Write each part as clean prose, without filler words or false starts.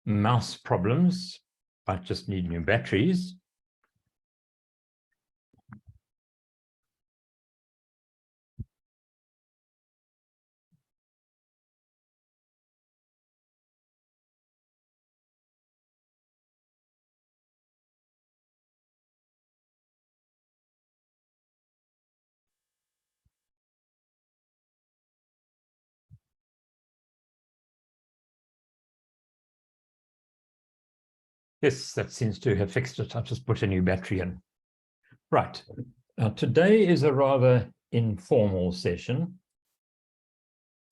mouse problems. I just need new batteries. Yes, that seems to have fixed it. I'll just put a new battery in. Right. Now, today is a rather informal session.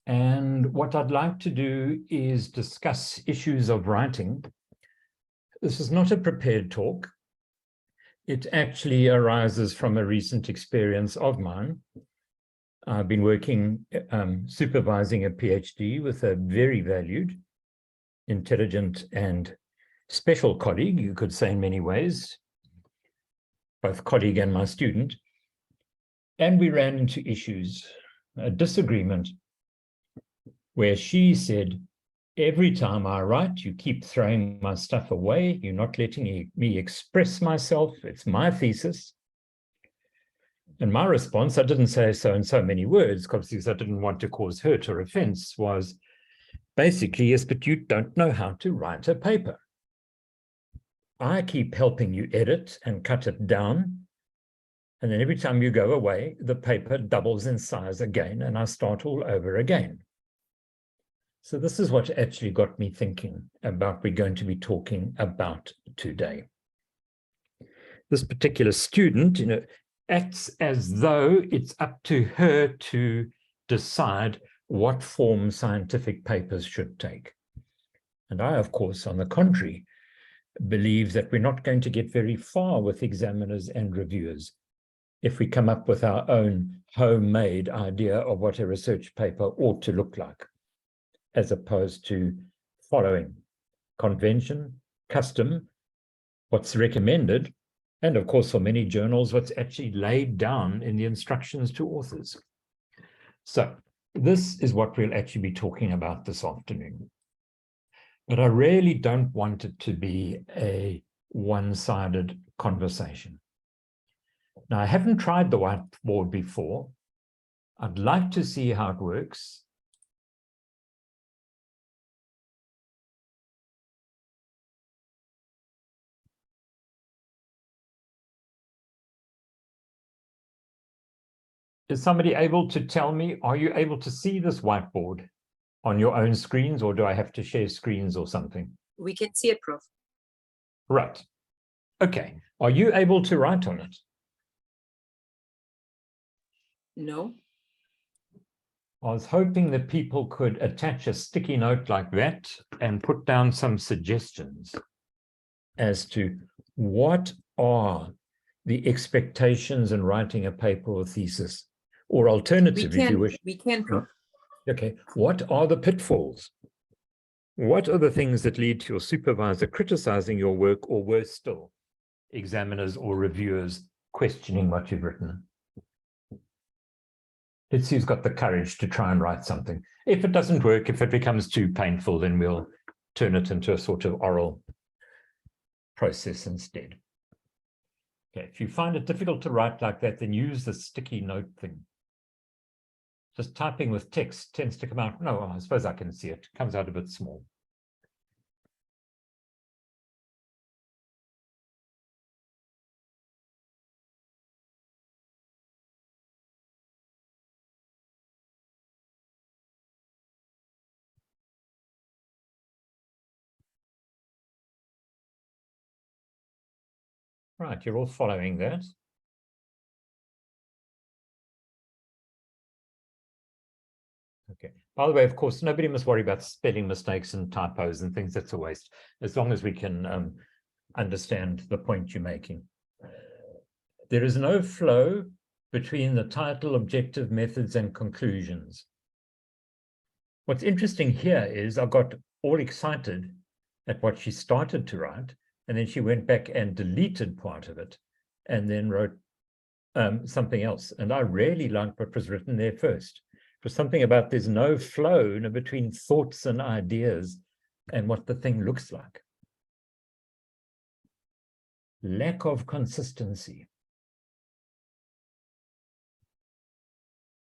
And what I'd like to do is discuss issues of writing. This is not a prepared talk. It actually arises from a recent experience of mine. I've been working, supervising a PhD with a very valued, intelligent, and special colleague, you could say in many ways, both colleague and my student. And we ran into issues, a disagreement, where she said, every time I write, you keep throwing my stuff away. You're not letting me express myself. It's my thesis. And my response, I didn't say so in so many words, because I didn't want to cause hurt or offense, was basically, yes, but you don't know how to write a paper. I keep helping you edit and cut it down. And then every time you go away, the paper doubles in size again, and I start all over again. So this is what actually got me thinking about what we're going to be talking about today. This particular student, acts as though it's up to her to decide what form scientific papers should take. And I, of course, on the contrary, believe that we're not going to get very far with examiners and reviewers if we come up with our own homemade idea of what a research paper ought to look like, as opposed to following convention, custom, what's recommended, and of course, for many journals, what's actually laid down in the instructions to authors. So this is what we'll actually be talking about this afternoon. But I really don't want it to be a one-sided conversation. Now, I haven't tried the whiteboard before. I'd like to see how it works. Is somebody able to tell me, are you able to see this whiteboard on your own screens, or do I have to share screens or something? We can see it, Prof. Right. Okay. Are you able to write on it? No. I was hoping that people could attach a sticky note like that and put down some suggestions as to what are the expectations in writing a paper or thesis, or alternative, if you wish. We can, Prof. Okay, what are the pitfalls? What are the things that lead to your supervisor criticizing your work, or worse still, examiners or reviewers questioning what you've written? Let's see who's got the courage to try and write something. If it doesn't work, if it becomes too painful, then we'll turn it into a sort of oral process instead. Okay, if you find it difficult to write like that, then use the sticky note thing. Just typing with text tends to come out. No, I suppose I can see it. It comes out a bit small. Right, you're all following that. Okay. By the way, of course, nobody must worry about spelling mistakes and typos and things. That's a waste, as long as we can understand the point you're making. There is no flow between the title, objective, methods, and conclusions. What's interesting here is I got all excited at what she started to write, and then she went back and deleted part of it and then wrote something else. And I really liked what was written there first. It was something about there's no flow between thoughts and ideas and what the thing looks like. Lack of consistency.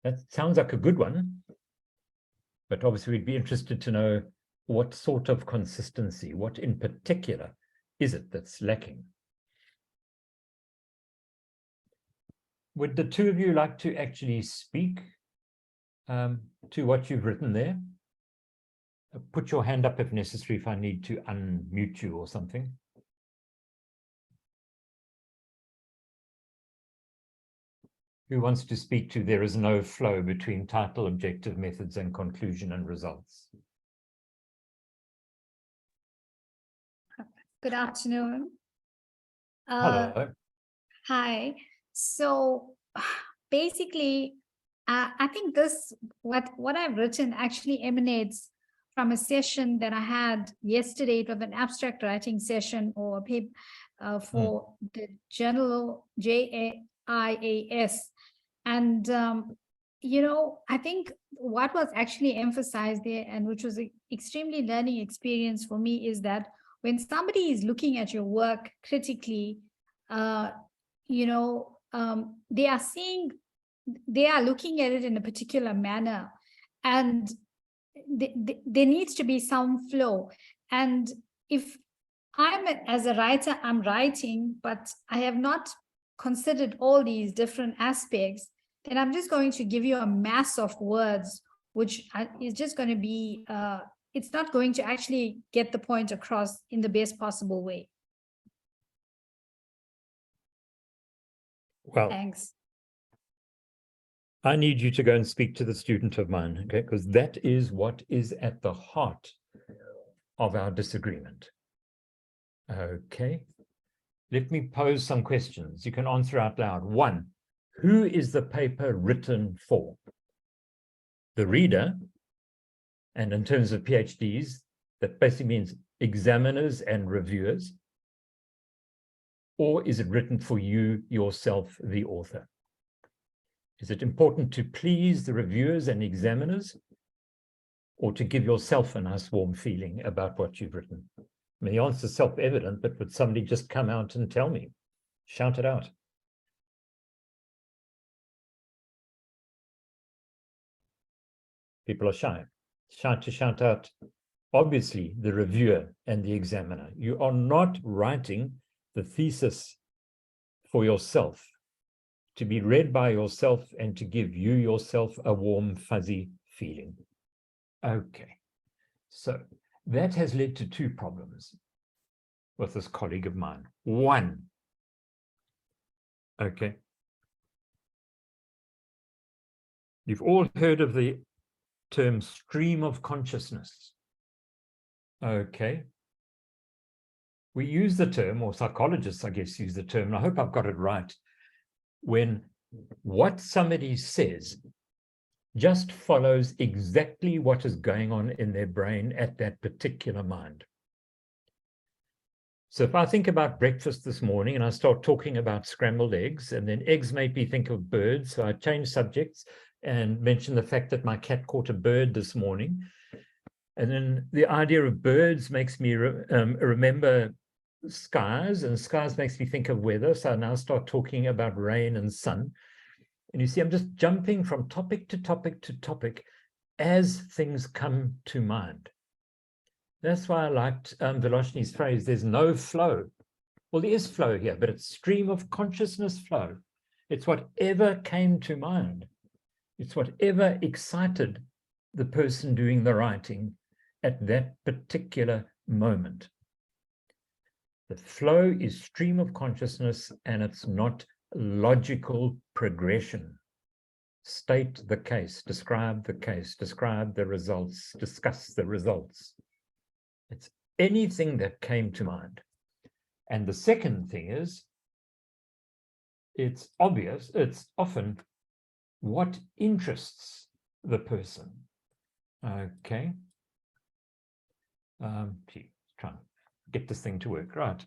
That sounds like a good one, but obviously we'd be interested to know what sort of consistency, what in particular is it that's lacking? Would the two of you like to actually speak to what you've written there? Put your hand up if necessary, if I need to unmute you or something. Who wants to speak to there is no flow between title, objective, methods, and conclusion and results? Good afternoon. Hello. Hi. So basically, I think what I've written actually emanates from a session that I had yesterday. It was an abstract writing session or a paper for the journal JAIAS. And, I think what was actually emphasized there, and which was an extremely learning experience for me, is that when somebody is looking at your work critically, they are looking at it in a particular manner, and there needs to be some flow. And if as a writer, I'm writing, but I have not considered all these different aspects, then I'm just going to give you a mass of words, which is just going to be, it's not going to actually get the point across in the best possible way. Well, thanks. I need you to go and speak to the student of mine, okay? Because that is what is at the heart of our disagreement. Okay. Let me pose some questions. You can answer out loud. 1, who is the paper written for? The reader, and in terms of PhDs, that basically means examiners and reviewers, or is it written for you, yourself, the author? Is it important to please the reviewers and examiners, or to give yourself a nice warm feeling about what you've written? I mean, the answer is self-evident, but would somebody just come out and tell me? Shout it out. People are shy. Shy to shout out, obviously, the reviewer and the examiner. You are not writing the thesis for yourself, to be read by yourself and to give you yourself a warm, fuzzy feeling. Okay, so that has led to 2 problems with this colleague of mine. 1, okay, you've all heard of the term stream of consciousness. Okay, we use the term, or psychologists, I guess, use the term, and I hope I've got it right, when what somebody says just follows exactly what is going on in their brain at that particular mind. So if I think about breakfast this morning and I start talking about scrambled eggs, and then eggs made me think of birds, so I change subjects and mention the fact that my cat caught a bird this morning. And then the idea of birds makes me remember skies, and skies makes me think of weather. So I now start talking about rain and sun. And you see, I'm just jumping from topic to topic to topic as things come to mind. That's why I liked Veloshny's phrase, there's no flow. Well, there is flow here, but it's stream of consciousness flow. It's whatever came to mind. It's whatever excited the person doing the writing at that particular moment. The flow is stream of consciousness, and it's not logical progression. State the case, describe the results, discuss the results. It's anything that came to mind. And the second thing is, it's obvious, it's often what interests the person. Okay. Try and get this thing to work, right?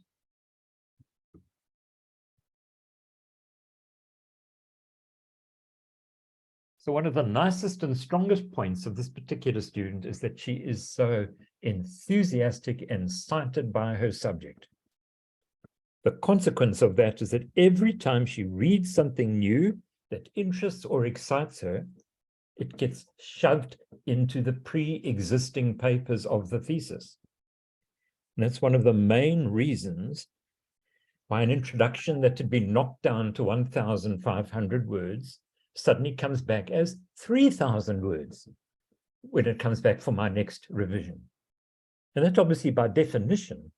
So one of the nicest and strongest points of this particular student is that she is so enthusiastic and excited by her subject. The consequence of that is that every time she reads something new that interests or excites her, it gets shoved into the pre-existing papers of the thesis. And that's one of the main reasons why an introduction that had been knocked down to 1,500 words suddenly comes back as 3,000 words when it comes back for my next revision. And that obviously by definition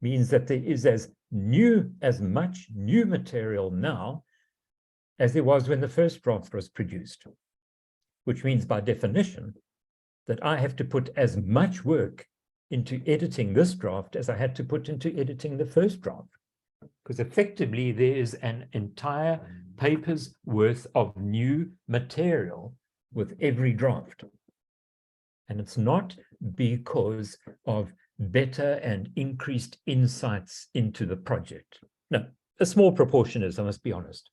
means that there is as much new material now as there was when the first draft was produced, which means by definition that I have to put as much work into editing this draft as I had to put into editing the first draft, because effectively there is an entire paper's worth of new material with every draft. And it's not because of better and increased insights into the project. No, a small proportion is, I must be honest,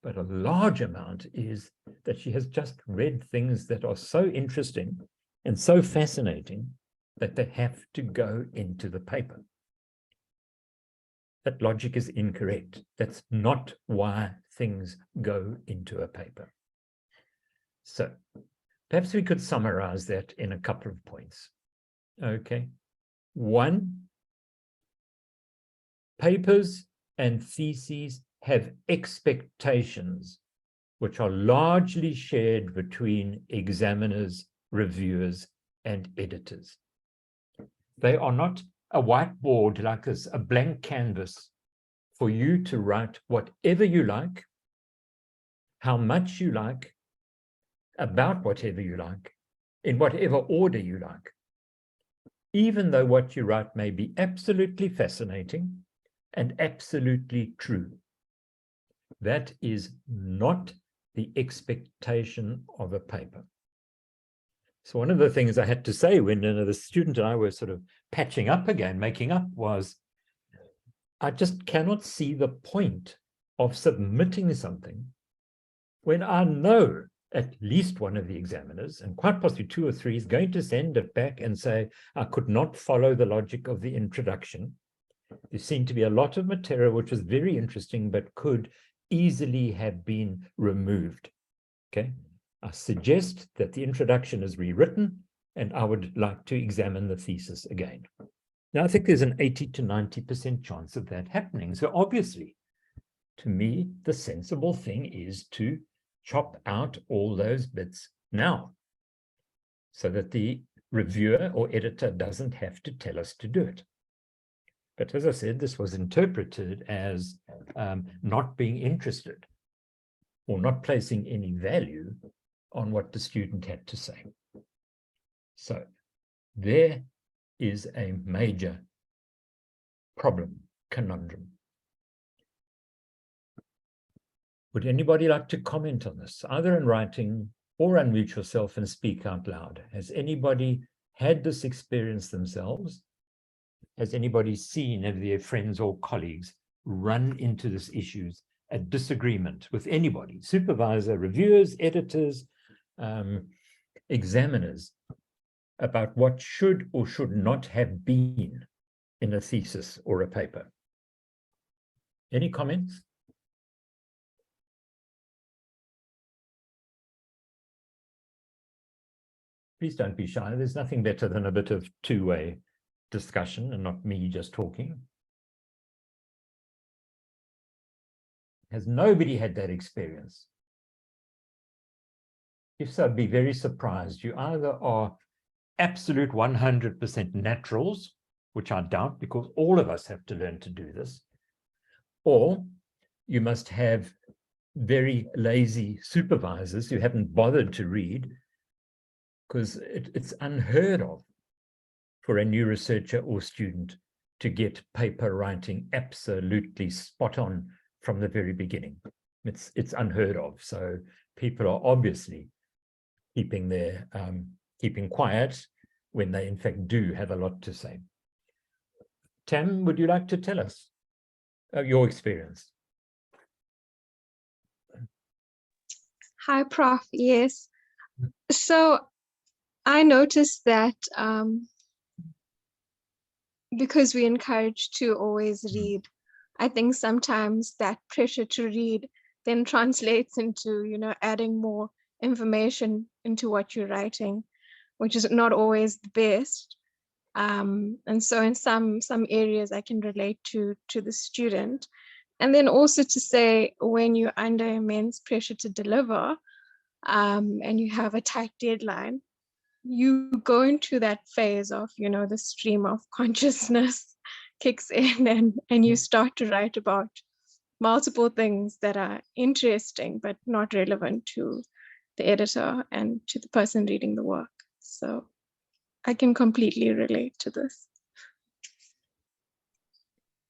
but a large amount is that she has just read things that are so interesting and so fascinating that they have to go into the paper. That logic is incorrect. That's not why things go into a paper. So perhaps we could summarize that in a couple of points. Okay. One, papers and theses have expectations which are largely shared between examiners, reviewers, and editors. They are not a whiteboard like this, a blank canvas for you to write whatever you like, how much you like, about whatever you like, in whatever order you like. Even though what you write may be absolutely fascinating and absolutely true. That is not the expectation of a paper. So one of the things I had to say when the student and I were sort of patching up again, making up, was I just cannot see the point of submitting something when I know at least one of the examiners, and quite possibly two or three, is going to send it back and say, I could not follow the logic of the introduction. There seemed to be a lot of material which was very interesting, but could easily have been removed. Okay. I suggest that the introduction is rewritten, and I would like to examine the thesis again. Now, I think there's an 80 to 90% chance of that happening. So obviously, to me, the sensible thing is to chop out all those bits now, so that the reviewer or editor doesn't have to tell us to do it. But as I said, this was interpreted as not being interested or not placing any value on what the student had to say. So there is a major problem, conundrum. Would anybody like to comment on this, either in writing or unmute yourself and speak out loud? Has anybody had this experience themselves? Has anybody seen any of their friends or colleagues run into this issues, a disagreement with anybody, supervisor, reviewers, editors, examiners, about what should or should not have been in a thesis or a paper? Any comments? Please don't be shy. There's nothing better than a bit of two-way discussion and not me just talking. Has nobody had that experience? If so, I'd be very surprised. You either are absolute 100% naturals, which I doubt because all of us have to learn to do this, or you must have very lazy supervisors who haven't bothered to read, because it's unheard of for a new researcher or student to get paper writing absolutely spot on from the very beginning. It's unheard of. So people are obviously keeping quiet when they in fact do have a lot to say. Tam, would you like to tell us your experience? Hi, Prof. Yes. So I noticed that because we encourage to always read, I think sometimes that pressure to read then translates into, adding more information into what you're writing, which is not always the best. And so in some areas I can relate to the student. And then also to say, when you're under immense pressure to deliver, and you have a tight deadline, you go into that phase of, the stream of consciousness kicks in, and you start to write about multiple things that are interesting but not relevant to the editor and to the person reading the work. So I can completely relate to this.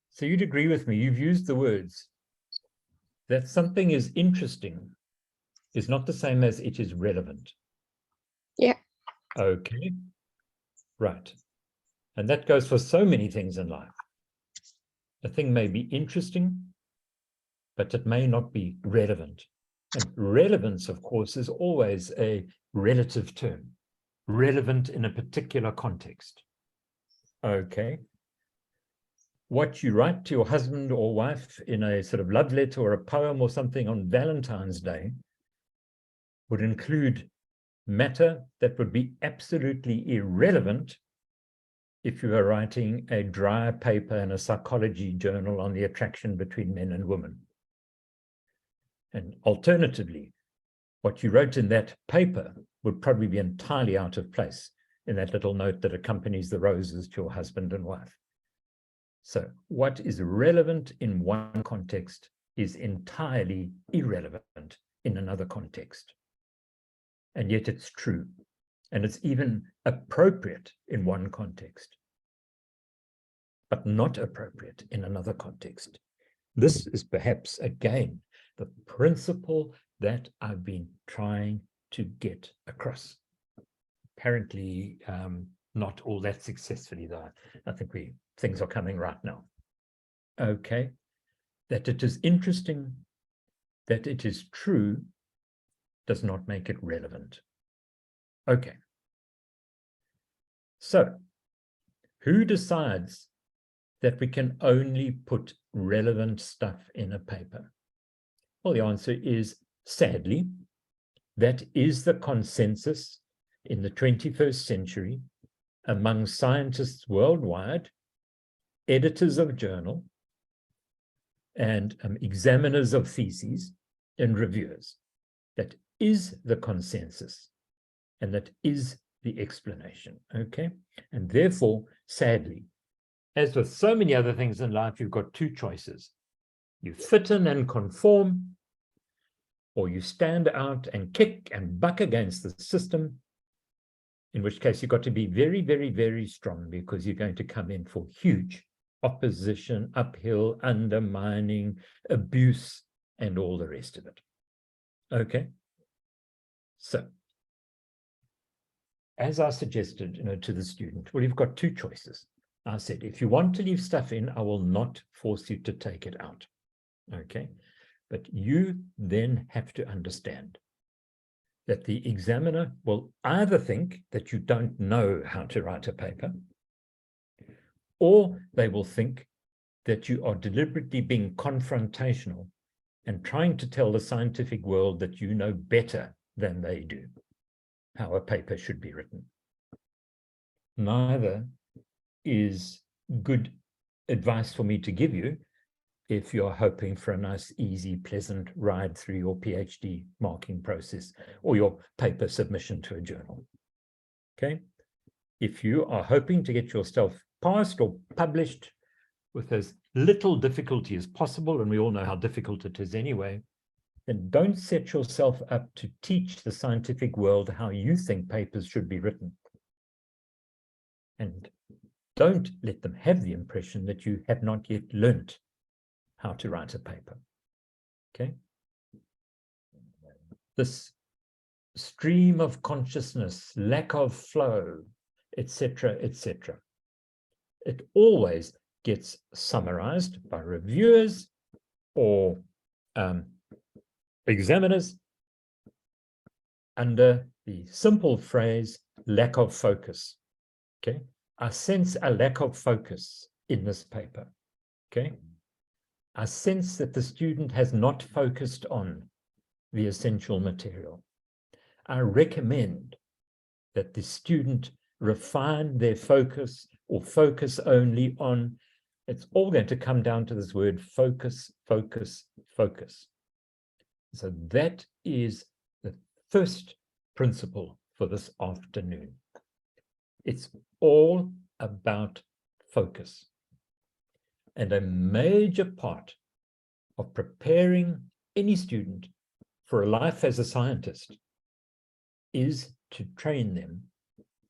So you'd agree with me, you've used the words that something is interesting is not the same as it is relevant. Yeah. Okay, right. And that goes for so many things in life. A thing may be interesting, but it may not be relevant. And relevance, of course, is always a relative term, relevant in a particular context. Okay. What you write to your husband or wife in a sort of love letter or a poem or something on Valentine's Day would include matter that would be absolutely irrelevant if you were writing a dry paper in a psychology journal on the attraction between men and women. And alternatively, what you wrote in that paper would probably be entirely out of place in that little note that accompanies the roses to your husband and wife. So what is relevant in one context is entirely irrelevant in another context. And yet it's true. And it's even appropriate in one context, but not appropriate in another context. This is perhaps, again, the principle that I've been trying to get across. Apparently, not all that successfully, though. I think things are coming right now. Okay, that it is interesting, that it is true, does not make it relevant. Okay. So, who decides that we can only put relevant stuff in a paper? Well, the answer is, sadly, that is the consensus in the 21st century among scientists worldwide, editors of journal, and examiners of theses and reviewers. That is the consensus, and that is the explanation, okay? And therefore, sadly, as with so many other things in life, you've got two choices. You fit in and conform, or you stand out and kick and buck against the system, in which case you've got to be very, very, very strong, because you're going to come in for huge opposition, uphill, undermining, abuse, and all the rest of it. Okay? So, as I suggested, to the student, well, you've got two choices. I said, if you want to leave stuff in, I will not force you to take it out. Okay? But you then have to understand that the examiner will either think that you don't know how to write a paper, or they will think that you are deliberately being confrontational and trying to tell the scientific world that you know better than they do how a paper should be written. Neither is good advice for me to give you if you're hoping for a nice, easy, pleasant ride through your PhD marking process or your paper submission to a journal. Okay? If you are hoping to get yourself passed or published with as little difficulty as possible, and we all know how difficult it is anyway, then don't set yourself up to teach the scientific world how you think papers should be written. And don't let them have the impression that you have not yet learnt how to write a paper. Okay? This stream of consciousness, lack of flow, etc., etc. It always gets summarized by reviewers or examiners under the simple phrase, lack of focus. Okay, I sense a lack of focus in this paper. Okay, I sense that the student has not focused on the essential material. I recommend that the student refine their focus or focus only on, it's all going to come down to this word focus, focus, focus. So that is the first principle for this afternoon. It's all about focus. And a major part of preparing any student for a life as a scientist is to train them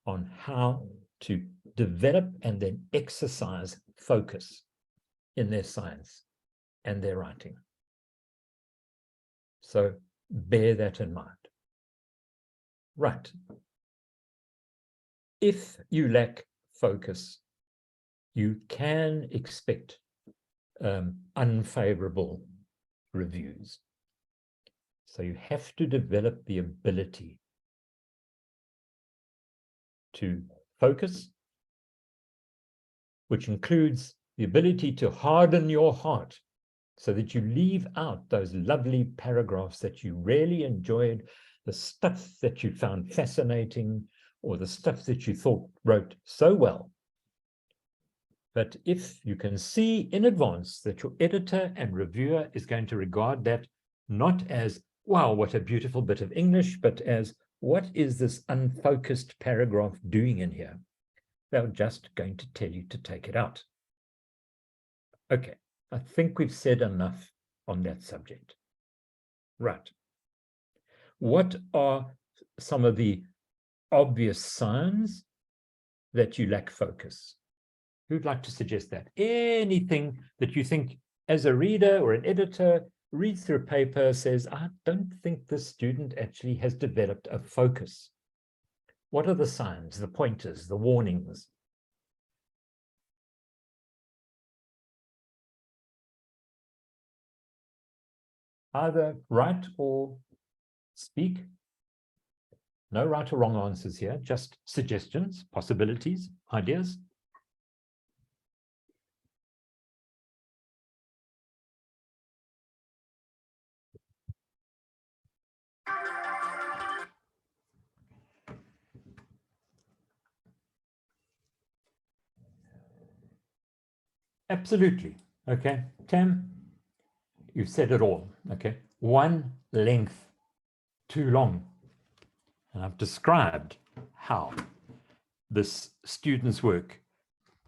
on how to develop and then exercise focus in their science and their writing. So bear that in mind. Right. If you lack focus, you can expect unfavorable reviews. So you have to develop the ability to focus, which includes the ability to harden your heart so that you leave out those lovely paragraphs that you really enjoyed, the stuff that you found fascinating, or the stuff that you thought wrote so well. But if you can see in advance that your editor and reviewer is going to regard that not as, wow, what a beautiful bit of English, but as, what is this unfocused paragraph doing in here? They're just going to tell you to take it out. Okay, I think we've said enough on that subject. Right. What are some of the obvious signs that you lack focus? Who'd like to suggest that? Anything that you think as a reader or an editor reads through a paper, says, I don't think this student actually has developed a focus. What are the signs, the pointers, the warnings? Either write or speak. No right or wrong answers here, just suggestions, possibilities, ideas. Absolutely. Okay, Tam, you've said it all. Okay, one length too long. And I've described how this student's work,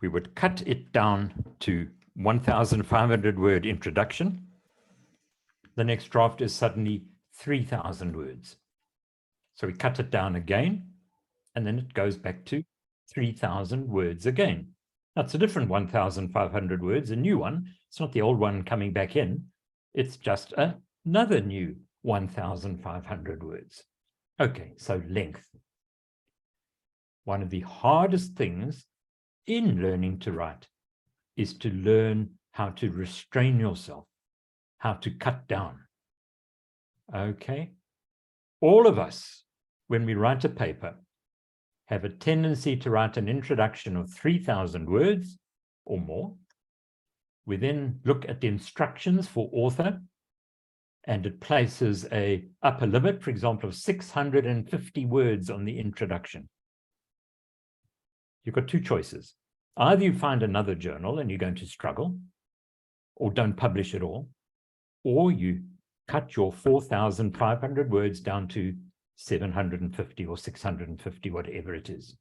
we would cut it down to 1,500 word introduction. The next draft is suddenly 3,000 words. So we cut it down again, and then it goes back to 3,000 words again. That's a different 1,500 words, a new one. It's not the old one coming back in. It's just another new 1,500 words. Okay, so length. One of the hardest things in learning to write is to learn how to restrain yourself, how to cut down. Okay? All of us, when we write a paper, have a tendency to write an introduction of 3,000 words or more. We then look at the instructions for author, and it places a upper limit, for example, of 650 words on the introduction. You've got two choices. Either you find another journal and you're going to struggle, or don't publish at all, or you cut your 4,500 words down to 750 or 650, whatever it is.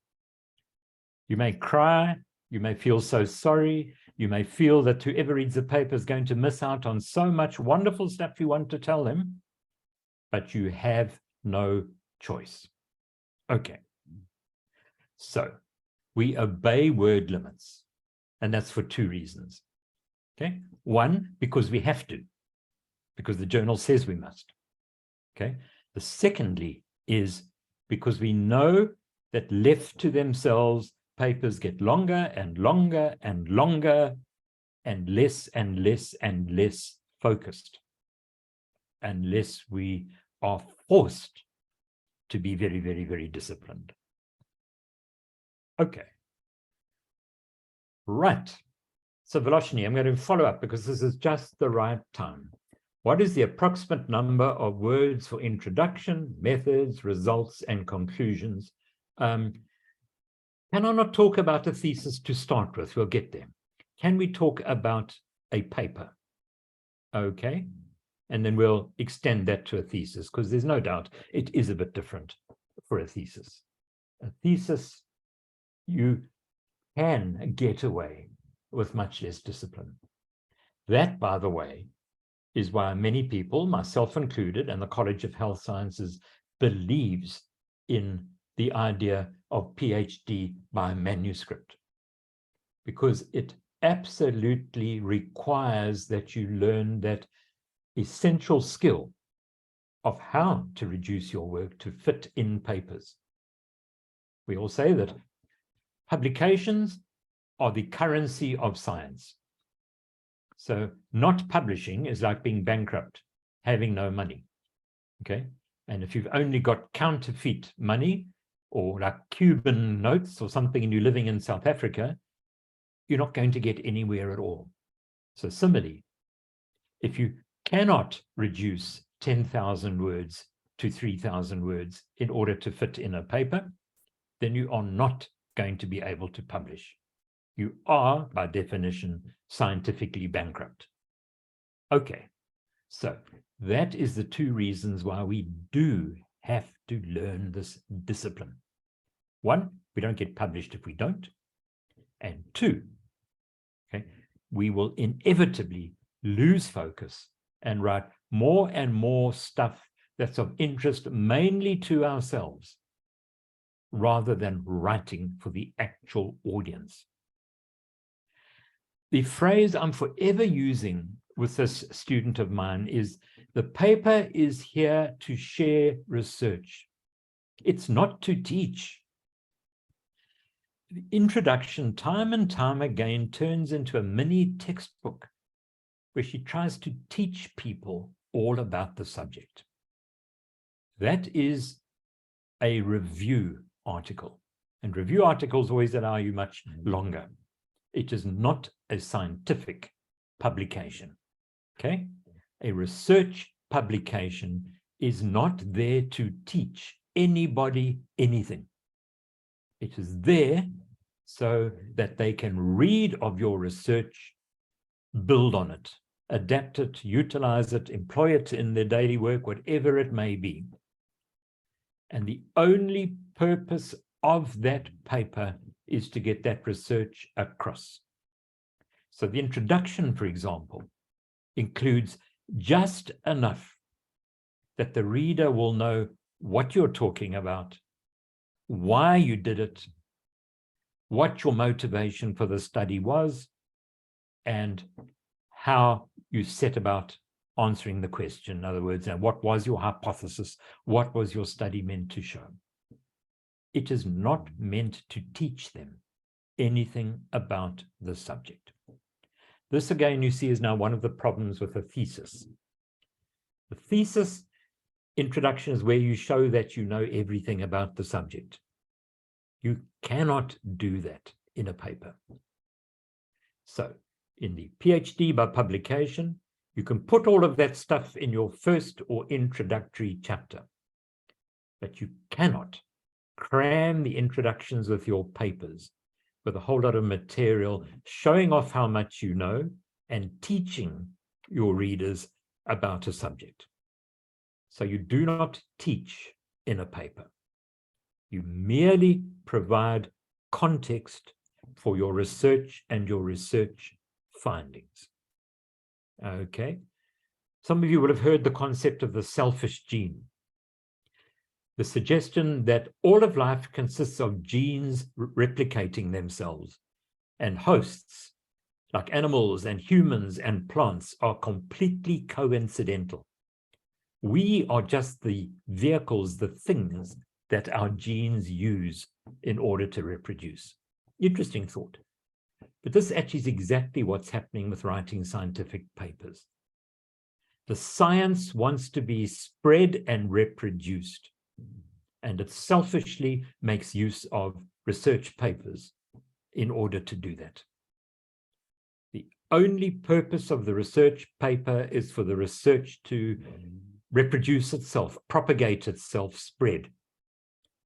You may cry, you may feel so sorry, you may feel that whoever reads the paper is going to miss out on so much wonderful stuff you want to tell them, but you have no choice. Okay, so we obey word limits, and that's for two reasons. Okay, one, because we have to, because the journal says we must. Okay, the secondly is because we know that left to themselves, papers get longer and longer and longer and less and less and less focused, unless we are forced to be very, very, very disciplined. Okay. Right. So Velocity, I'm going to follow up because this is just the right time. What is the approximate number of words for introduction, methods, results, and conclusions? Can I not talk about a thesis to start with? We'll get there. Can we talk about a paper? Okay. And then we'll extend that to a thesis, because there's no doubt it is a bit different for a thesis. A thesis, you can get away with much less discipline. That, by the way, is why many people, myself included, and the College of Health Sciences believes in the idea of PhD by manuscript, because it absolutely requires that you learn that essential skill of how to reduce your work to fit in papers. We all say that publications are the currency of science. So not publishing is like being bankrupt, having no money, okay? And if you've only got counterfeit money or like Cuban notes or something and you're living in South Africa, you're not going to get anywhere at all. So similarly, if you cannot reduce 10,000 words to 3,000 words in order to fit in a paper, then you are not going to be able to publish. You are, by definition, scientifically bankrupt. Okay, so that is the two reasons why we do have to learn this discipline. One, we don't get published if we don't. And two, okay, we will inevitably lose focus and write more and more stuff that's of interest mainly to ourselves, rather than writing for the actual audience. The phrase I'm forever using with this student of mine is, the paper is here to share research. It's not to teach. The introduction, time and time again, turns into a mini textbook where she tries to teach people all about the subject. That is a review article, and review articles always allow you much longer. It is not a scientific publication, okay? A research publication is not there to teach anybody anything. It is there so that they can read of your research, build on it, adapt it, utilize it, employ it in their daily work, whatever it may be. And the only purpose of that paper is to get that research across. So the introduction, for example, includes just enough that the reader will know what you're talking about, why you did it, what your motivation for the study was, and how you set about answering the question. In other words, and what was your hypothesis? What was your study meant to show? It is not meant to teach them anything about the subject. This, again, you see, is now one of the problems with a thesis. The thesis introduction is where you show that you know everything about the subject. You cannot do that in a paper. So in the PhD by publication, you can put all of that stuff in your first or introductory chapter, but you cannot cram the introductions with your papers with a whole lot of material showing off how much you know and teaching your readers about a subject. So you do not teach in a paper. You merely provide context for your research and your research findings. Okay. Some of you will have heard the concept of the selfish gene. The suggestion that all of life consists of genes replicating themselves, and hosts, like animals and humans and plants, are completely coincidental. We are just the vehicles, the things that our genes use in order to reproduce. Interesting thought. But this actually is exactly what's happening with writing scientific papers. The science wants to be spread and reproduced. and it selfishly makes use of research papers in order to do that. The only purpose of the research paper is for the research to reproduce itself, propagate itself, spread.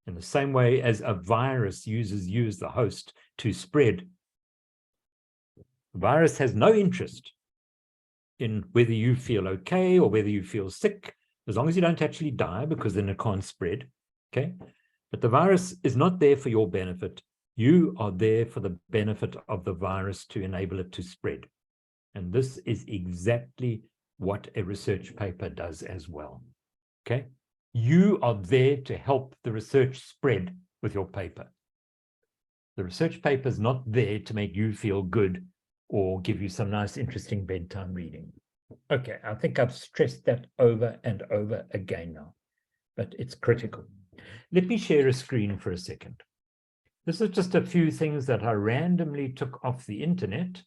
In the same way as a virus uses you as the host to spread. The virus has no interest in whether you feel okay or whether you feel sick, as long as you don't actually die, because then it can't spread, okay? But the virus is not there for your benefit. You are there for the benefit of the virus to enable it to spread. And this is exactly what a research paper does as well, okay? You are there to help the research spread with your paper. The research paper is not there to make you feel good or give you some nice, interesting bedtime reading. Okay, I think I've stressed that over and over again now, but it's critical. Let me share a screen for a second. This is just a few things that I randomly took off the internet.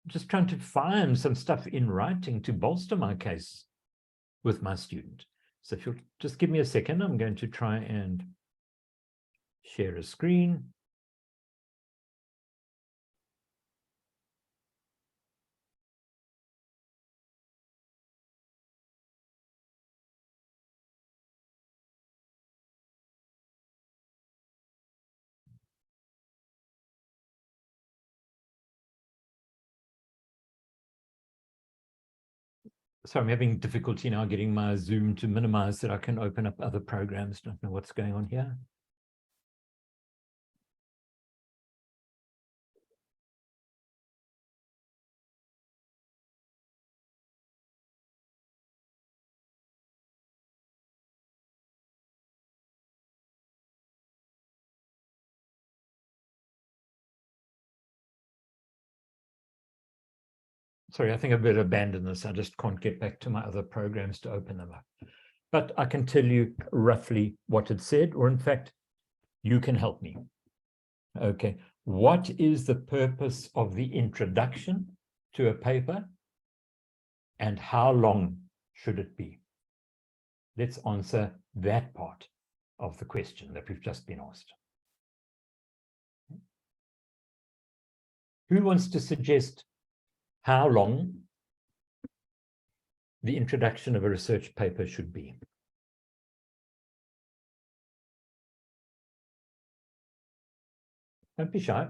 Just trying to find some stuff in writing to bolster my case with my student. So if you'll just give me a second, I'm going to try and share a screen. So I'm having difficulty now getting my Zoom to minimize that I can open up other programs. Don't know what's going on here. Sorry, I think I better abandon this. I just can't get back to my other programs to open them up. But I can tell you roughly what it said, or in fact, you can help me. Okay, what is the purpose of the introduction to a paper, and how long should it be? Let's answer that part of the question that we've just been asked. Who wants to suggest how long the introduction of a research paper should be? Don't be shy.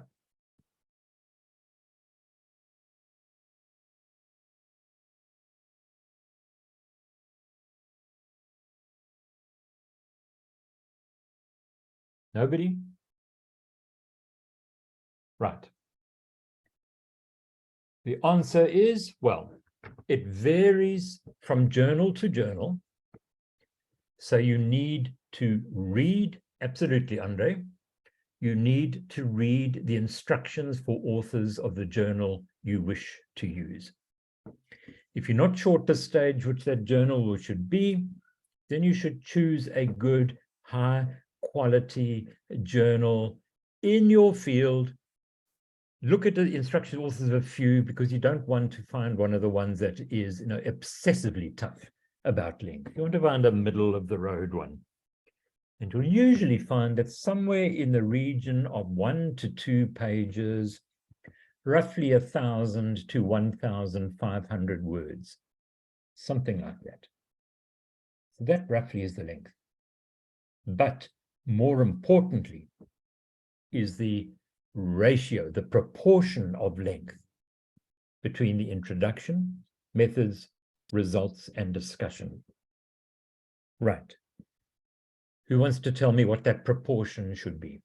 Nobody? Right. The answer is, well, it varies from journal to journal. So you need to read, absolutely, Andre, you need to read the instructions for authors of the journal you wish to use. If you're not sure at this stage which that journal should be, then you should choose a good, high quality journal in your field. Look at the instruction authors of a few, because you don't want to find one of the ones that is, obsessively tough about length. You want to find a middle of the road one. And you'll usually find that somewhere in the region of 1 to 2 pages, roughly 1,000 to 1,500 words, something like that. So that roughly is the length. But more importantly is the ratio, the proportion of length between the introduction, methods, results, and discussion. Right. Who wants to tell me what that proportion should be?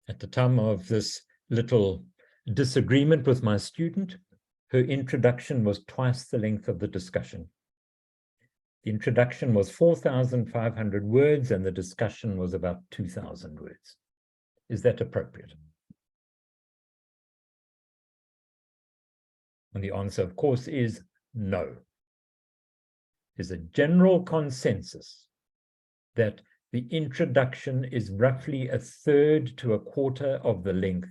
At the time of this little disagreement with my student, her introduction was twice the length of the discussion. The introduction was 4,500 words and the discussion was about 2,000 words. Is that appropriate? And the answer, of course, is no. There's a general consensus that the introduction is roughly 1/3 to 1/4 of the length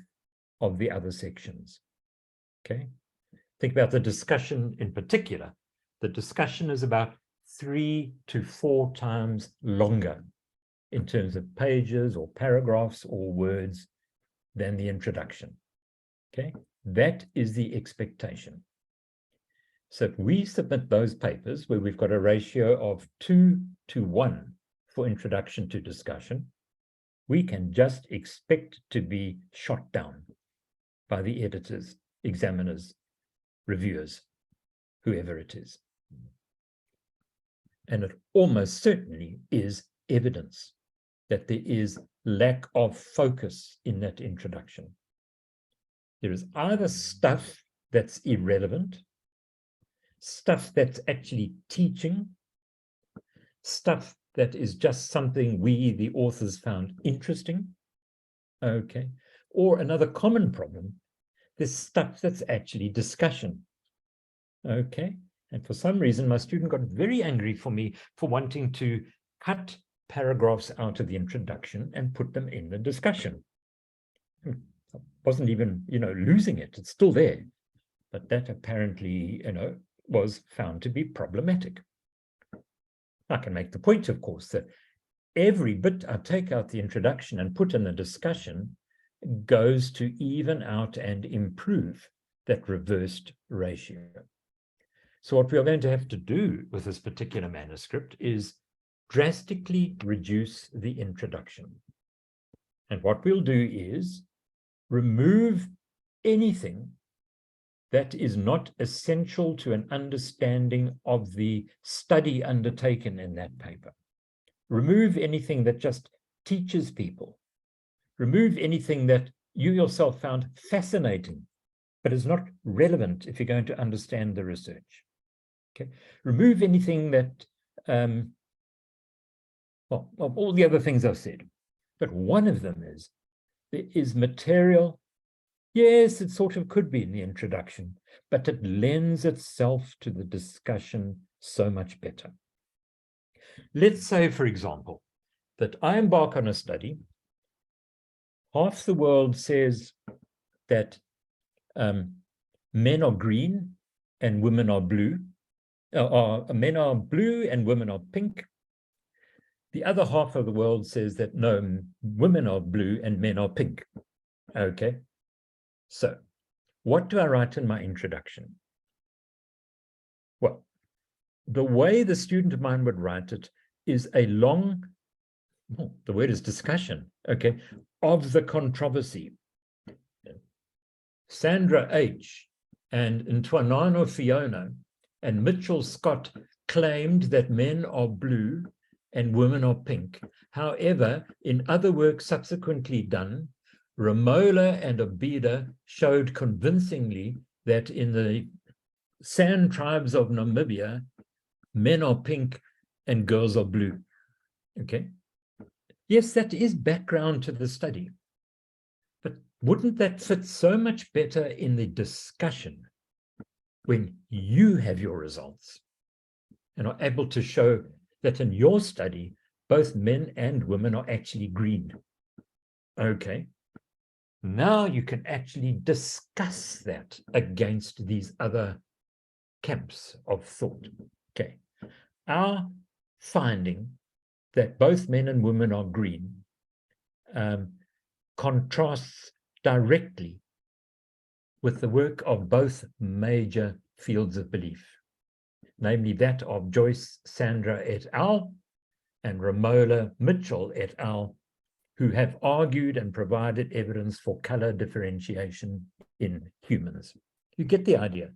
of the other sections. Okay? Think about the discussion in particular. The discussion is about 3 to 4 times longer in terms of pages or paragraphs or words than the introduction. Okay, that is the expectation. So if we submit those papers where we've got a ratio of 2 to 1 for introduction to discussion, we can just expect to be shot down by the editors, examiners, reviewers, whoever it is. And it almost certainly is evidence that there is lack of focus in that introduction. There is either stuff that's irrelevant, stuff that's actually teaching, stuff that is just something we, the authors, found interesting, okay, or another common problem, there's stuff that's actually discussion, okay. And for some reason, my student got very angry for me for wanting to cut paragraphs out of the introduction and put them in the discussion. I wasn't even, losing it. It's still there. But that apparently, was found to be problematic. I can make the point, of course, that every bit I take out the introduction and put in the discussion goes to even out and improve that reversed ratio. So what we are going to have to do with this particular manuscript is drastically reduce the introduction. And what we'll do is remove anything that is not essential to an understanding of the study undertaken in that paper. Remove anything that just teaches people. Remove anything that you yourself found fascinating, but is not relevant if you're going to understand the research. Okay. Remove anything that, well, all the other things I've said, but one of them is, there is material. Yes, it sort of could be in the introduction, but it lends itself to the discussion so much better. Let's say, for example, that I embark on a study. Half the world says that men are green and women are blue. Men are blue and women are pink. The other half of the world says that no, women are blue and men are pink. Okay. So, what do I write in my introduction? Well, the way the student of mine would write it is a long, well, the word is discussion, okay, of the controversy. Sandra H. and Ntwanano Fiona and Mitchell Scott claimed that men are blue and women are pink. However, in other work subsequently done, Ramola and Obida showed convincingly that in the San tribes of Namibia, men are pink and girls are blue. Okay. Yes, that is background to the study. But wouldn't that fit so much better in the discussion when you have your results and are able to show that in your study, both men and women are actually green? Okay. Now you can actually discuss that against these other camps of thought. Okay. Our finding that both men and women are green contrasts directly with the work of both major fields of belief, namely that of Joyce Sandra et al. And Ramola Mitchell et al., who have argued and provided evidence for color differentiation in humans. You get the idea.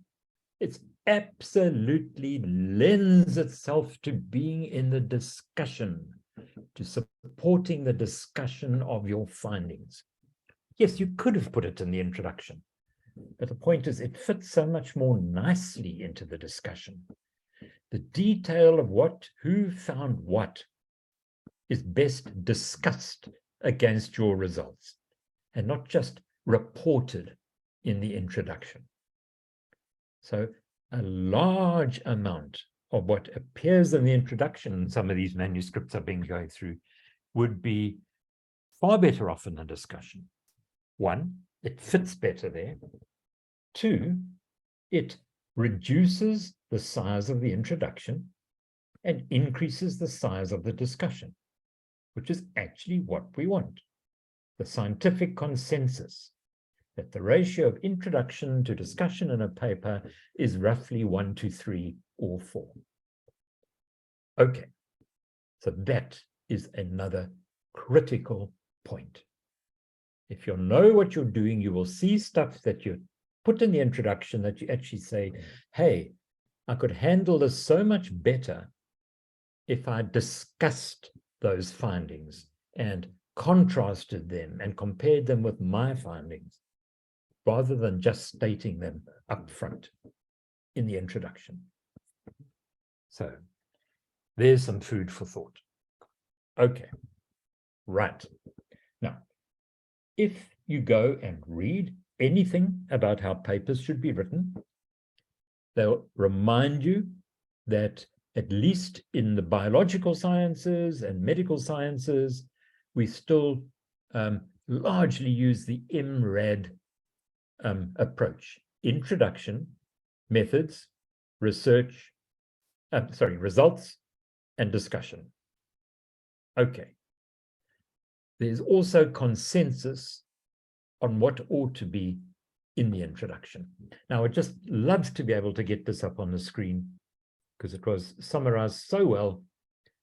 It absolutely lends itself to being in the discussion, to supporting the discussion of your findings. Yes, you could have put it in the introduction, but the point is it fits so much more nicely into the discussion. The detail of what, who found what, is best discussed against your results and not just reported in the introduction. So a large amount of what appears in the introduction, and some of these manuscripts I've been going through, would be far better off in the discussion. One, it fits better there. Two, it reduces the size of the introduction. and increases the size of the discussion, which is actually what we want. The scientific consensus that the ratio of introduction to discussion in a paper is roughly 1 to 3 or 4. Okay, so that is another critical point. If you know what you're doing, you will see stuff that you put in the introduction that you actually say, hey, I could handle this so much better if I discussed those findings and contrasted them and compared them with my findings, rather than just stating them up front in the introduction. So there's some food for thought. Okay, right. Now, if you go and read anything about how papers should be written, they'll remind you that at least in the biological sciences and medical sciences, we still largely use the MRAD approach: introduction, methods, research, results, and discussion. Okay. There's also consensus on what ought to be in the introduction. Now, I'd just love to be able to get this up on the screen because it was summarized so well,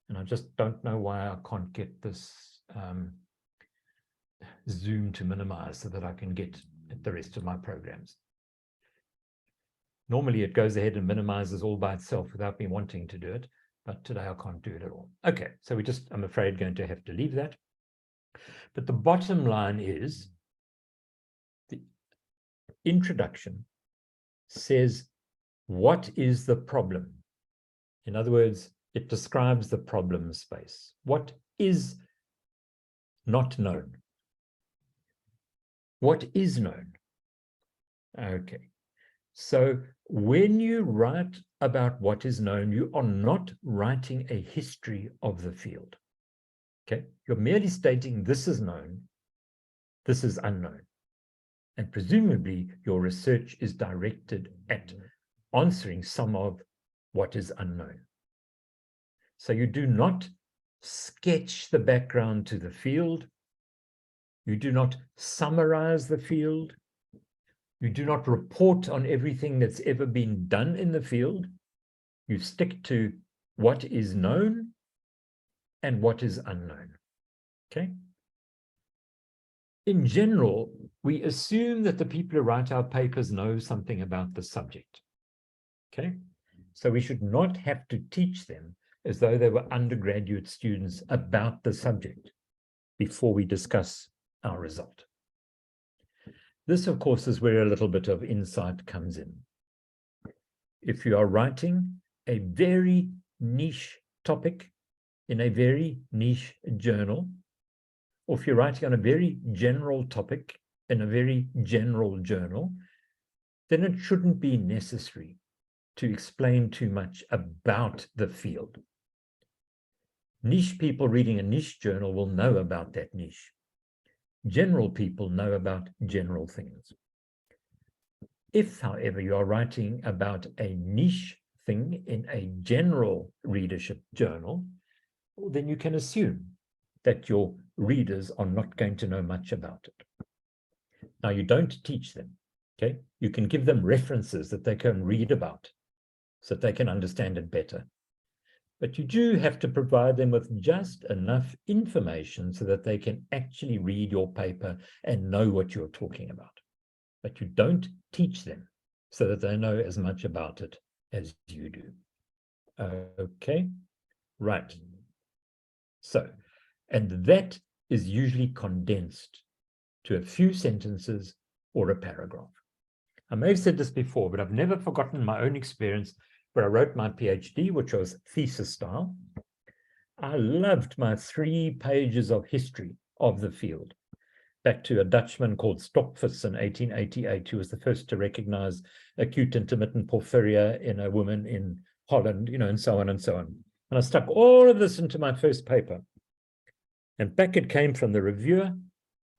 and I just don't know why I can't get this Zoom to minimize so that I can get at the rest of my programs. Normally, it goes ahead and minimizes all by itself without me wanting to do it, but today I can't do it at all. Okay, so we just, I'm afraid, going to have to leave that. But the bottom line is the introduction says, what is the problem? In other words, it describes the problem space. What is not known? What is known? Okay. So when you write about what is known, you are not writing a history of the field. Okay, you're merely stating this is known, this is unknown. And presumably your research is directed at answering some of what is unknown. So you do not sketch the background to the field. You do not summarize the field. You do not report on everything that's ever been done in the field. You stick to what is known and what is unknown. Okay? In general, we assume that the people who write our papers know something about the subject. Okay? So we should not have to teach them as though they were undergraduate students about the subject before we discuss our result. This, of course, is where a little bit of insight comes in. If you are writing a very niche topic in a very niche journal, or if you're writing on a very general topic in a very general journal, then it shouldn't be necessary to explain too much about the field. Niche people reading a niche journal will know about that niche. General people know about general things. If, however, you are writing about a niche thing in a general readership journal, then you can assume that your readers are not going to know much about it. Now, you don't teach them, okay? You can give them references that they can read about so that they can understand it better. But you do have to provide them with just enough information so that they can actually read your paper and know what you're talking about. But you don't teach them so that they know as much about it as you do. Okay, right. So, and that is usually condensed to a few sentences or a paragraph. I may have said this before, but I've never forgotten my own experience where I wrote my PhD, which was thesis style. I loved my 3 pages of history of the field, back to a Dutchman called Stokvis in 1888, who was the first to recognize acute intermittent porphyria in a woman in Holland, you know, and so on and so on. And I stuck all of this into my first paper. And back it came from the reviewer.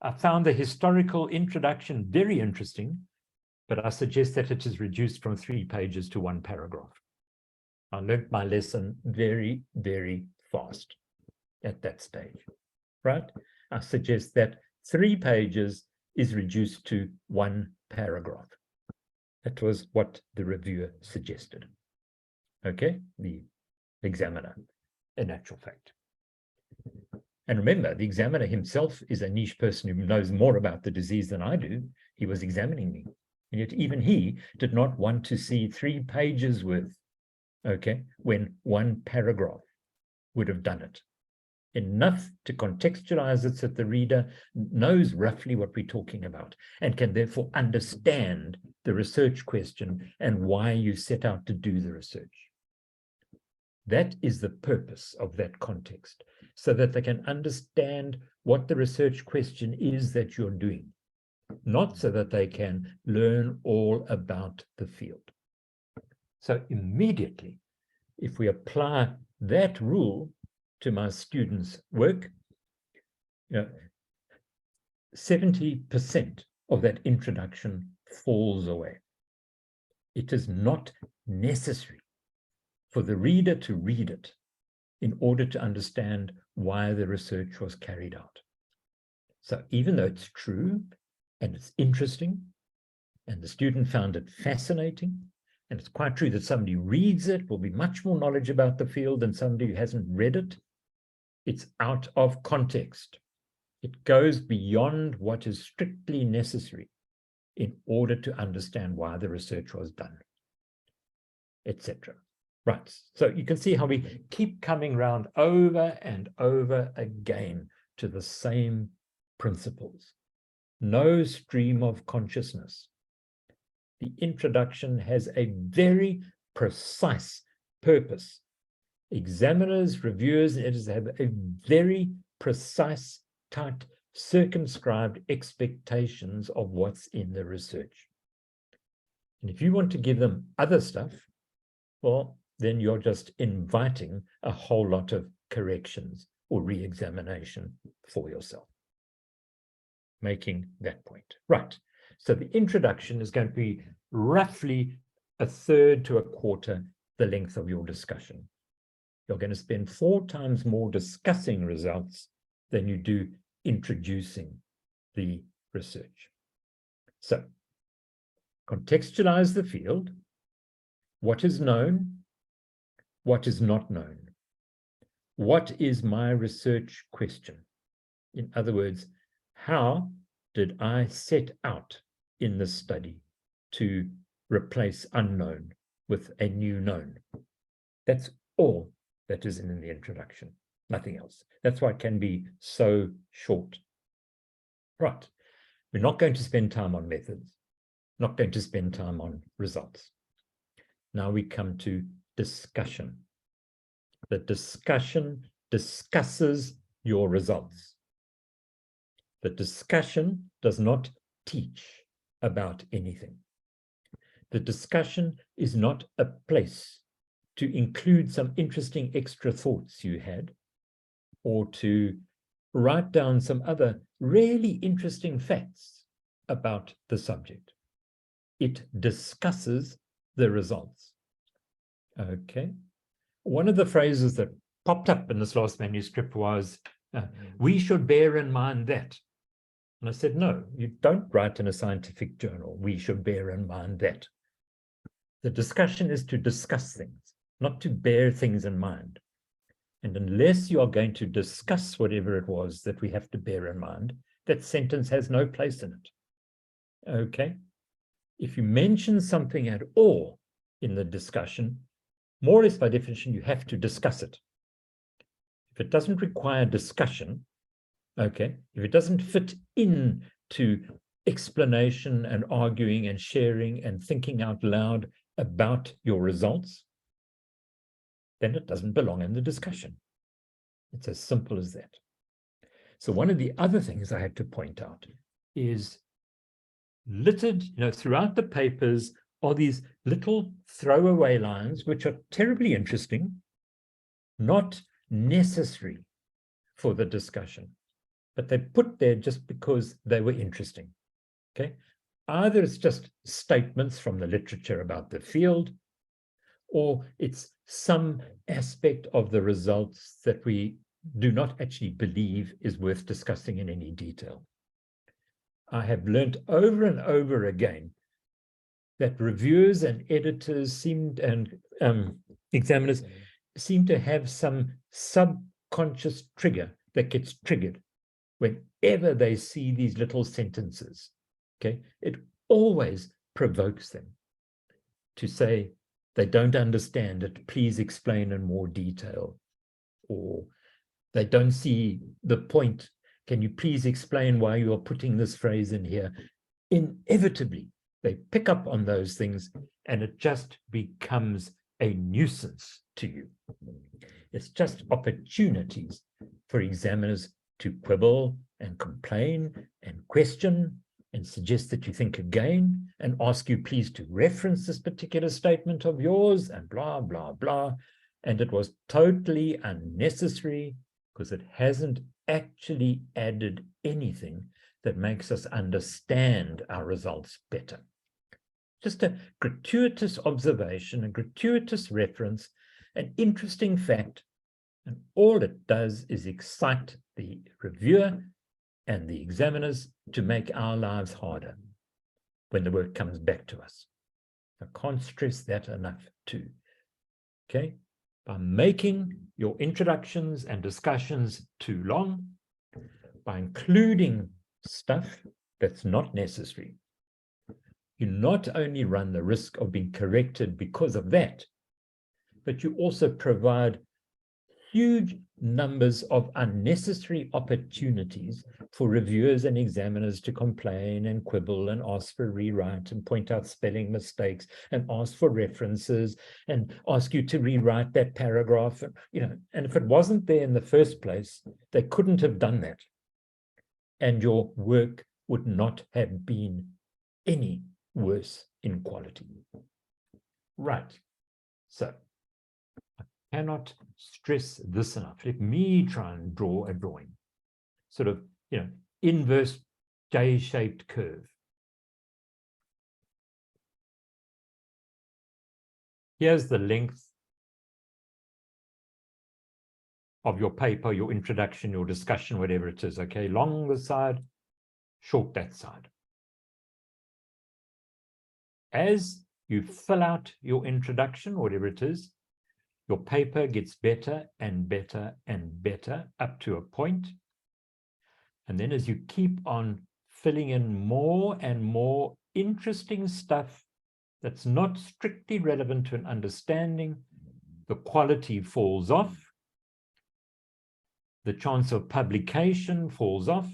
I found the historical introduction very interesting, but I suggest that it is reduced from 3 pages to 1 paragraph. I learned my lesson very, very fast at that stage, right? I suggest that 3 pages is reduced to 1 paragraph. That was what the reviewer suggested. Okay, the examiner, in actual fact. And remember, the examiner himself is a niche person who knows more about the disease than I do. He was examining me. And yet even he did not want to see 3 pages worth, okay, when 1 paragraph would have done it. Enough to contextualize it so that the reader knows roughly what we're talking about and can therefore understand the research question and why you set out to do the research. That is the purpose of that context, so that they can understand what the research question is that you're doing, not so that they can learn all about the field. So immediately, if we apply that rule to my students' work, 70% of that introduction falls away. It is not necessary for the reader to read it in order to understand why the research was carried out. So even though it's true and it's interesting and the student found it fascinating, and it's quite true that somebody reads it will be much more knowledge about the field than somebody who hasn't read it, it's out of context. It goes beyond what is strictly necessary in order to understand why the research was done, etc. Right, so you can see how we keep coming round over and over again to the same principles. No stream of consciousness. The introduction has a very precise purpose. Examiners, reviewers, and editors have a very precise, tight, circumscribed expectations of what's in the research. And if you want to give them other stuff, well, then you're just inviting a whole lot of corrections or re-examination for yourself. Making that point. Right. So the introduction is going to be roughly 1/3 to 1/4 the length of your discussion. You're going to spend 4 times more discussing results than you do introducing the research. So contextualize the field, what is known, what is not known. What is my research question? In other words, how did I set out in this study to replace unknown with a new known? That's all that is in the introduction, nothing else. That's why it can be so short. Right. We're not going to spend time on methods, not going to spend time on results. Now we come to discussion. The discussion discusses your results. The discussion does not teach about anything. The discussion is not a place to include some interesting extra thoughts you had, or to write down some other really interesting facts about the subject. It discusses the results. Okay. One of the phrases that popped up in this last manuscript was, we should bear in mind that. And I said, no, you don't write in a scientific journal, we should bear in mind that. The discussion is to discuss things, not to bear things in mind. And unless you are going to discuss whatever it was that we have to bear in mind, that sentence has no place in it. Okay? If you mention something at all in the discussion, more or less by definition, you have to discuss it. If it doesn't require discussion, okay, if it doesn't fit into explanation and arguing and sharing and thinking out loud about your results, then it doesn't belong in the discussion. It's as simple as that. So one of the other things I had to point out is littered, throughout the papers are these little throwaway lines, which are terribly interesting, not necessary for the discussion, but they're put there just because they were interesting. Okay, either it's just statements from the literature about the field, or it's some aspect of the results that we do not actually believe is worth discussing in any detail. I have learned over and over again that reviewers and editors and examiners seem to have some subconscious trigger that gets triggered whenever they see these little sentences. Okay, it always provokes them to say they don't understand it, please explain in more detail, or they don't see the point, can you please explain why you are putting this phrase in here? Inevitably, they pick up on those things and it just becomes a nuisance to you. It's just opportunities for examiners to quibble and complain and question and suggest that you think again and ask you please to reference this particular statement of yours and blah, blah, blah. And it was totally unnecessary because it hasn't actually added anything that makes us understand our results better. Just a gratuitous observation, a gratuitous reference, an interesting fact, and all it does is excite the reviewer and the examiners to make our lives harder when the work comes back to us. I can't stress that enough too. Okay? By making your introductions and discussions too long, by including stuff that's not necessary, you not only run the risk of being corrected because of that, but you also provide huge numbers of unnecessary opportunities for reviewers and examiners to complain and quibble and ask for rewrite and point out spelling mistakes and ask for references and ask you to rewrite that paragraph. And if it wasn't there in the first place, they couldn't have done that. And your work would not have been any worse in quality. Right. So I cannot stress this enough. Let me try and draw a drawing. Sort of, inverse J-shaped curve. Here's the length of your paper, your introduction, your discussion, whatever it is, okay? Long this side, short that side. As you fill out your introduction, whatever it is, your paper gets better and better and better up to a point. And then as you keep on filling in more and more interesting stuff that's not strictly relevant to an understanding, the quality falls off. The chance of publication falls off,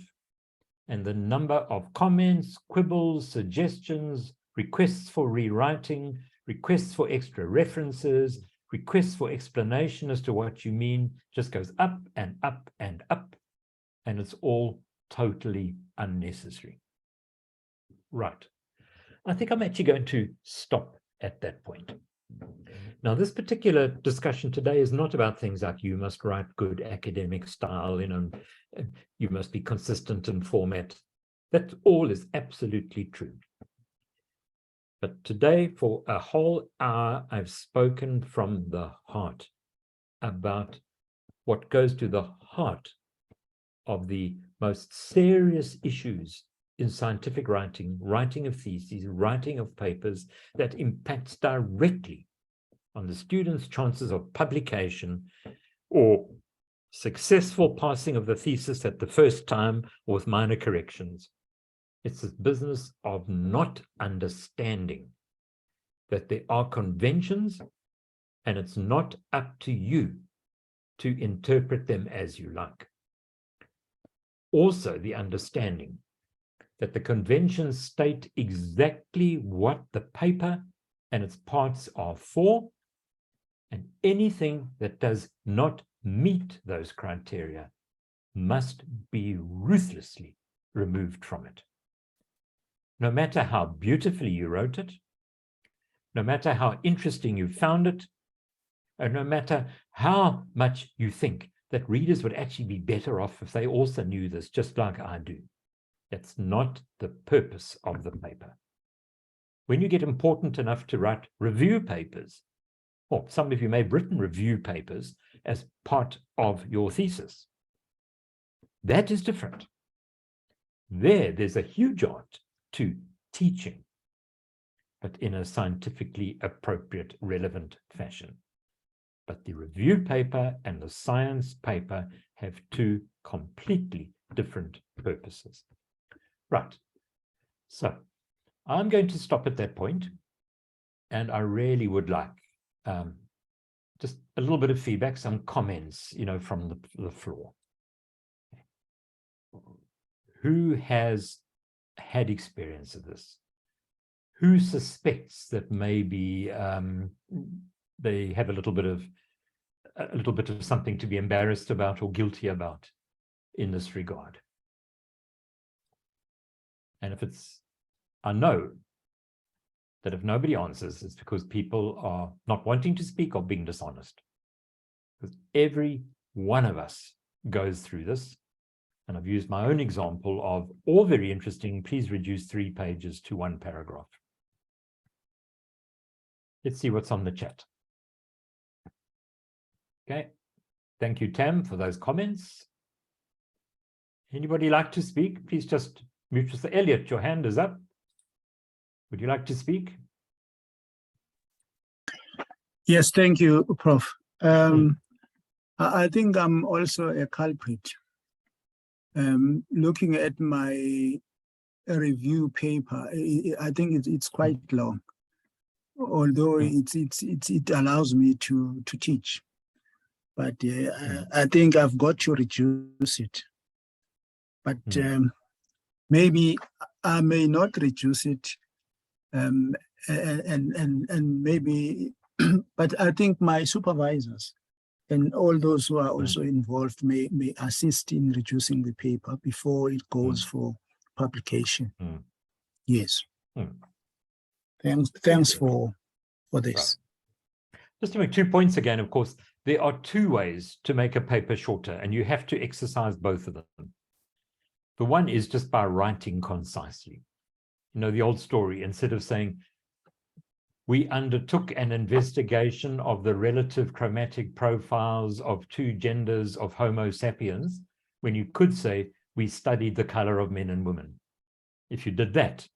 and the number of comments, quibbles, suggestions, requests for rewriting, requests for extra references, requests for explanation as to what you mean just goes up and up and up, and it's all totally unnecessary. Right. I think I'm actually going to stop at that point. Now, this particular discussion today is not about things like you must write good academic style, you must be consistent in format. That all is absolutely true. But today, for a whole hour, I've spoken from the heart about what goes to the heart of the most serious issues in scientific writing, writing of theses, writing of papers that impacts directly on the student's chances of publication or successful passing of the thesis at the first time or with minor corrections. It's this business of not understanding that there are conventions and it's not up to you to interpret them as you like. Also, the understanding that the conventions state exactly what the paper and its parts are for, and anything that does not meet those criteria must be ruthlessly removed from it. No matter how beautifully you wrote it, no matter how interesting you found it, and no matter how much you think that readers would actually be better off if they also knew this, just like I do. That's not the purpose of the paper. When you get important enough to write review papers, or some of you may have written review papers as part of your thesis. That is different. There's a huge art to teaching, but in a scientifically appropriate, relevant fashion. But the review paper and the science paper have two completely different purposes. Right. So I'm going to stop at that point, and I really would like just a little bit of feedback, some comments, from the floor. Who has had experience of this? Who suspects that maybe they have a little bit of something to be embarrassed about or guilty about in this regard? And I know that if nobody answers, it's because people are not wanting to speak or being dishonest. Because every one of us goes through this. And I've used my own example of, all very interesting, please reduce 3 pages to 1 paragraph. Let's see what's on the chat. Okay. Thank you, Tam, for those comments. Anybody like to speak? Please just mute yourself. Elliot, your hand is up. Would you like to speak? Yes, thank you, Prof. I think I'm also a culprit. Looking at my review paper, I think it's quite long, although it allows me to teach. But I think I've got to reduce it. But maybe I may not reduce it, and maybe, but I think my supervisors and all those who are also involved may assist in reducing the paper before it goes for publication. Yes. Thanks for this. Right. Just to make 2 points again, of course, there are 2 ways to make a paper shorter, and you have to exercise both of them. The one is just by writing concisely. The old story, instead of saying, we undertook an investigation of the relative chromatic profiles of 2 genders of Homo sapiens, when you could say, we studied the color of men and women. If you did that,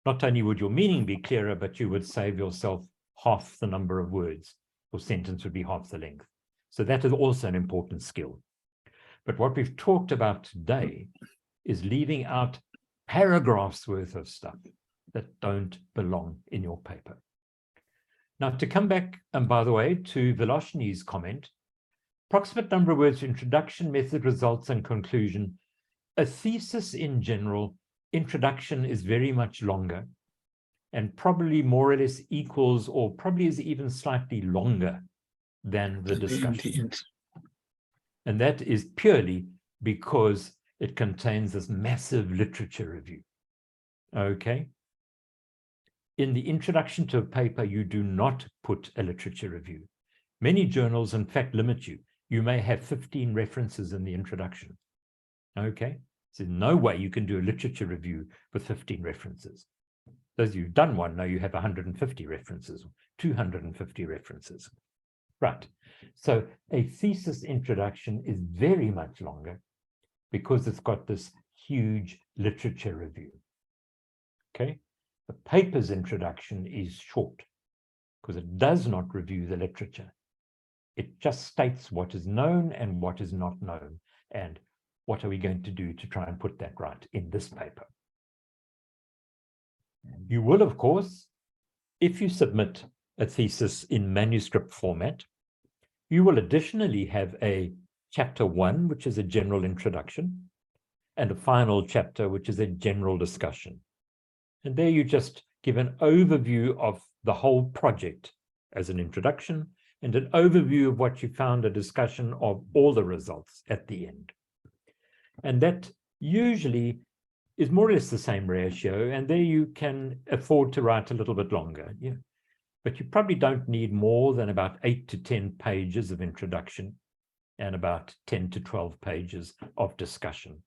not only would your meaning be clearer, but you would save yourself half the number of words. Your sentence would be half the length. So that is also an important skill. But what we've talked about today is leaving out paragraphs worth of stuff that don't belong in your paper. Now, to come back, and by the way, to Viloshini's comment, approximate number of words, introduction, method, results, and conclusion. A thesis in general, introduction is very much longer and probably more or less equals, or probably is even slightly longer than the discussion. And that is purely because it contains this massive literature review. Okay. In the introduction to a paper, you do not put a literature review. Many journals, in fact, limit you. You may have 15 references in the introduction. Okay. So no way you can do a literature review with 15 references. Those you've done one, now you have 150 references, 250 references. Right. So a thesis introduction is very much longer because it's got this huge literature review. Okay. The paper's introduction is short because it does not review the literature. It just states what is known and what is not known, and what are we going to do to try and put that right in this paper. You will, of course, if you submit a thesis in manuscript format, you will additionally have a chapter 1, which is a general introduction, and a final chapter, which is a general discussion. And there you just give an overview of the whole project as an introduction, and an overview of what you found, a discussion of all the results at the end. And that usually is more or less the same ratio, and there you can afford to write a little bit longer. Yeah. But you probably don't need more than about 8 to 10 pages of introduction and about 10 to 12 pages of discussion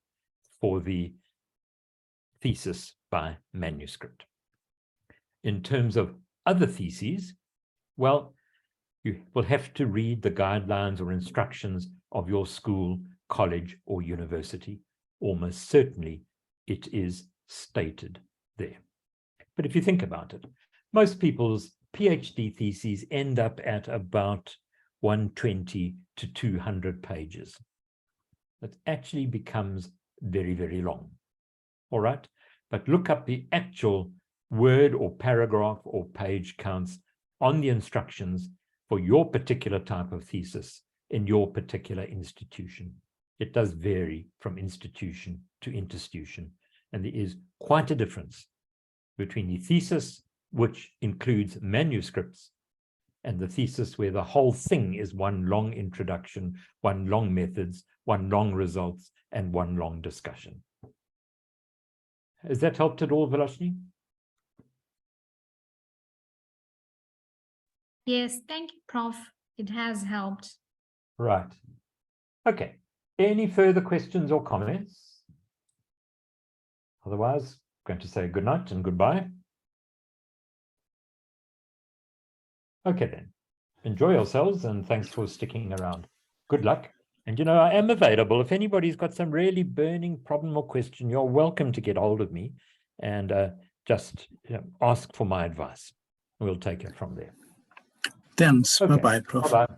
for the thesis by manuscript. In terms of other theses, well, You will have to read the guidelines or instructions of your school, college, or university. Almost certainly it is stated there. But if you think about it, most people's PhD theses end up at about 120 to 200 pages. That actually becomes very, very long. All right, but look up the actual word or paragraph or page counts on the instructions for your particular type of thesis in your particular institution. It does vary from institution to institution, and there is quite a difference between the thesis, which includes manuscripts, and the thesis where the whole thing is one long introduction, one long methods, one long results, and one long discussion. Has that helped at all, Vilashni? Yes, thank you, Prof. It has helped. Right. Okay. Any further questions or comments? Otherwise, I'm going to say good night and goodbye. Okay then. Enjoy yourselves and thanks for sticking around. Good luck. And you know, I am available. If anybody's got some really burning problem or question, you're welcome to get hold of me and just ask for my advice. We'll take it from there. Thanks. Okay. Bye-bye, Prof. Bye-bye.